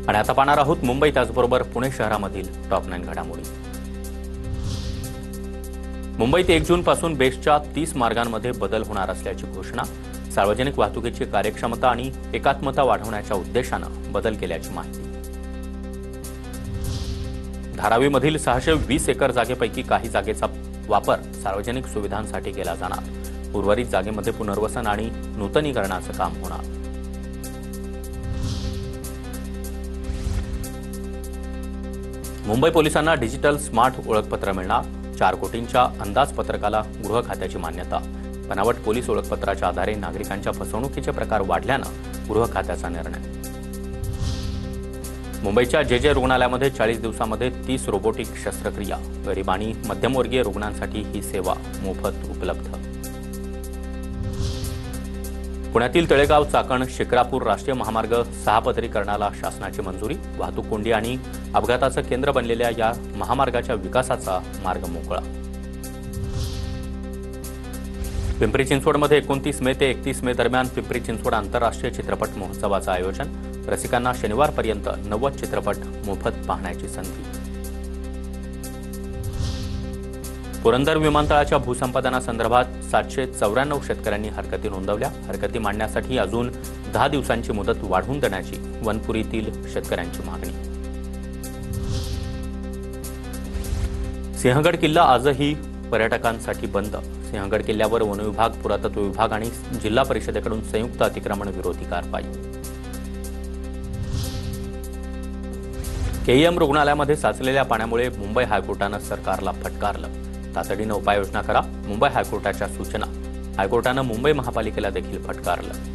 आणि आता पाहणार आहोत मुंबई त्याचबरोबर पुणे शहरामधील टॉप 9 घडामोडी। मुंबईत 1 जून पासून बेस्टच्या 30 मार्गांमध्ये बदल होणार असल्याची घोषणा। सार्वजनिक वाहतुकीची कार्यक्षमता आणि एकात्मता वाढवण्याच्या उद्देशाने बदल केल्याची माहिती। धारावीमधील 620 एकर जागेपैकी काही जागेचा वापर सार्वजनिक सुविधांसाठी केला जाणार। उर्वरित जागेमध्ये पुनर्वसन आणि नूतनीकरणाचं काम होणार। मुंबई पोलिसांना डिजिटल स्मार्ट ओळखपत्र मिळणार। 4 कोटींच्या अंदाजपत्रकाला गृह खात्याची मान्यता। बनावट पोलीस ओळखपत्राच्या आधारे नागरिकांच्या फसवणुकीचे प्रकार वाढल्यानं गृह खात्याचा निर्णय। मुंबईच्या जे रुग्णालयामध्ये 40 दिवसांमध्ये 30 रोबोटिक शस्त्रक्रिया। गरीब आणि मध्यमवर्गीय रुग्णांसाठी ही सेवा मोफत उपलब्ध। पुण्यातील तळेगाव चाकण शिक्रापूर राष्ट्रीय महामार्ग 6 पदरीकरणाला शासनाची मंजुरी। वाहतूक कोंडी आणि अपघाताचं केंद्र बनलेल्या या महामार्गाच्या विकासाचा मार्ग मोकळा। पिंपरी चिंचवडमध्ये 29 मे ते 31 मे दरम्यान पिंपरी चिंचवड आंतरराष्ट्रीय चित्रपट महोत्सवाचं आयोजन। रसिकांना शनिवारपर्यंत 90 चित्रपट मोफत पाहण्याची संधी। पुरंदर विमानतळाच्या भूसंपादनासंदर्भात 794 शेतकऱ्यांनी हरकती नोंदवल्या। हरकती मांडण्यासाठी अजून 10 दिवसांची मुदत वाढवून देण्याची वनपुरीतील शेतकऱ्यांची मागणी। सिंहगड किल्ला आजही पर्यटकांसाठी बंद। सिंहगड किल्ल्यावर वन विभाग, पुरातत्व विभाग आणि जिल्हा परिषदेकडून संयुक्त अतिक्रमण विरोधी कारवाई। केईएम रुग्णालयामध्ये साचलेल्या पाण्यामुळे मुंबई हायकोर्टानं सरकारला फटकारलं। तातडीनं उपाययोजना करा, मुंबई हायकोर्टाच्या सूचना। हायकोर्टानं मुंबई महापालिकेला देखील फटकारलं।